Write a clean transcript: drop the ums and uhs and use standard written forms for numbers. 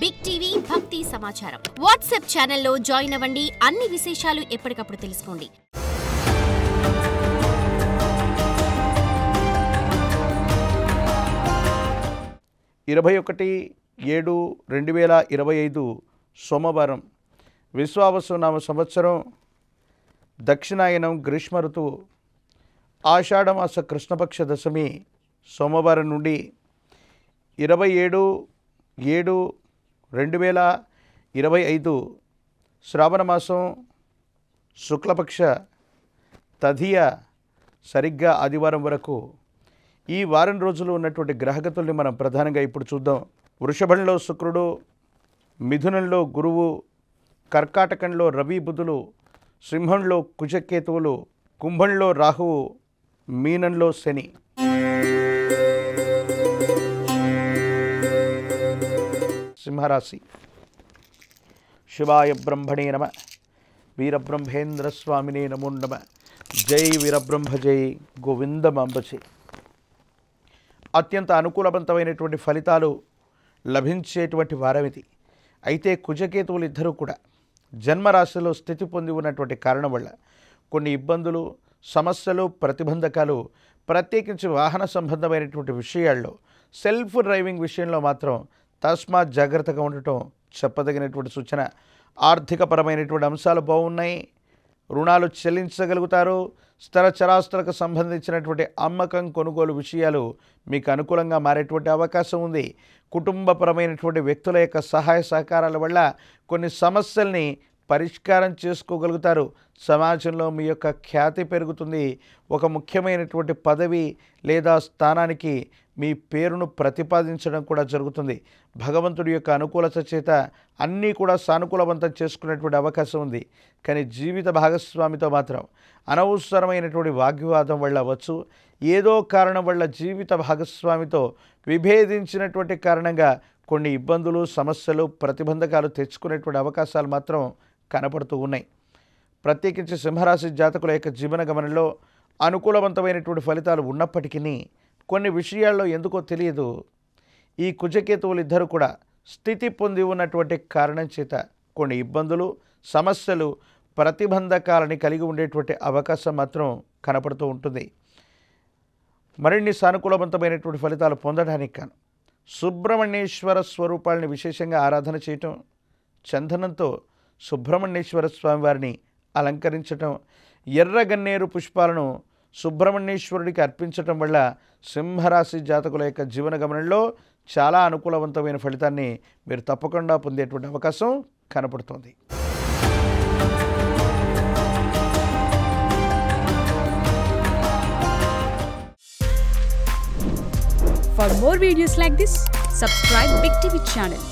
Big TV భక్తి సమాచారం WhatsApp ఛానల్లో జాయిన్ అవ్వండి. అన్ని విశేషాలు ఎప్పటికప్పుడు తెలుసుకోండి. ఇరవై 21/7/2025 సోమవారం విశ్వావసునామ సంవత్సరం దక్షిణాయనం గ్రీష్మ ఋతువు ఆషాఢమాస కృష్ణపక్ష దశమి సోమవారం నుండి 27/7/2025 శ్రావణమాసం శుక్లపక్ష తదియ సరిగ్గా ఆదివారం వరకు ఈ వారం రోజులు ఉన్నటువంటి గ్రహగతుల్ని మనం ప్రధానంగా ఇప్పుడు చూద్దాం. వృషభంలో శుక్రుడు, మిథునంలో గురువు, కర్కాటకంలో రవి బుధులు, సింహంలో కుజకేతువులు, కుంభంలో రాహువు, మీనంలో శని. సింహరాశి. శివాయ బ్రహ్మణే నమ. వీరబ్రహ్మేంద్ర స్వామినే నమో నమ. జై వీరబ్రహ్మ జై గోవిందమాంబచే. అత్యంత అనుకూలవంతమైనటువంటి ఫలితాలు లభించేటువంటి వారం ఇది. అయితే కుజకేతువులు ఇద్దరూ కూడా జన్మరాశిలో స్థితి పొంది ఉన్నటువంటి కారణం వల్ల కొన్ని ఇబ్బందులు, సమస్యలు, ప్రతిబంధకాలు, ప్రత్యేకించి వాహన సంబంధమైనటువంటి విషయాల్లో సెల్ఫ్ డ్రైవింగ్ విషయంలో మాత్రం తస్మాత్ జాగ్రత్తగా ఉండటం చెప్పదగినటువంటి సూచన. ఆర్థికపరమైనటువంటి అంశాలు బాగున్నాయి. రుణాలు చెల్లించగలుగుతారు. స్థిర చరాస్తులకు సంబంధించినటువంటి అమ్మకం, కొనుగోలు విషయాలు మీకు అనుకూలంగా మారేటువంటి అవకాశం ఉంది. కుటుంబపరమైనటువంటి వ్యక్తుల యొక్క సహాయ సహకారాల వల్ల కొన్ని సమస్యల్ని పరిష్కారం చేసుకోగలుగుతారు. సమాజంలో మీ యొక్క ఖ్యాతి పెరుగుతుంది. ఒక ముఖ్యమైనటువంటి పదవి లేదా స్థానానికి మీ పేరును ప్రతిపాదించడం కూడా జరుగుతుంది. భగవంతుడి యొక్క అనుకూలత చేత అన్నీ కూడా సానుకూలవంతం చేసుకునేటువంటి అవకాశం ఉంది. కానీ జీవిత భాగస్వామితో మాత్రం అనవసరమైనటువంటి వాగ్వివాదం వల్ల అవ్వచ్చు, ఏదో కారణం వల్ల జీవిత భాగస్వామితో విభేదించినటువంటి కారణంగా కొన్ని ఇబ్బందులు, సమస్యలు, ప్రతిబంధకాలు తెచ్చుకునేటువంటి అవకాశాలు మాత్రం కనపడుతూ ఉన్నాయి. ప్రత్యేకించి సింహరాశి జాతకుల యొక్క జీవన గమనంలో అనుకూలవంతమైనటువంటి ఫలితాలు ఉన్నప్పటికీ కొన్ని విషయాల్లో ఎందుకో తెలియదు ఈ కుజకేతువులు ఇద్దరు కూడా స్థితి పొంది ఉన్నటువంటి కారణం చేత కొన్ని ఇబ్బందులు, సమస్యలు, ప్రతిబంధకాలని కలిగి ఉండేటువంటి అవకాశం మాత్రం కనపడుతూ ఉంటుంది. మరిన్ని సానుకూలవంతమైనటువంటి ఫలితాలు పొందడానికి కాను సుబ్రహ్మణ్యేశ్వర స్వరూపాలని విశేషంగా ఆరాధన చేయటం, చందనంతో సుబ్రహ్మణ్యేశ్వర స్వామివారిని అలంకరించటం, ఎర్రగన్నేరు పుష్పాలను సుబ్రహ్మణ్యేశ్వరుడికి అర్పించటం వల్ల సింహరాశి జాతకుల యొక్క జీవన గమనంలో చాలా అనుకూలవంతమైన ఫలితాన్ని మీరు తప్పకుండా పొందేటువంటి అవకాశం కనపడుతోంది. For more videos like this, subscribe Big TV channel.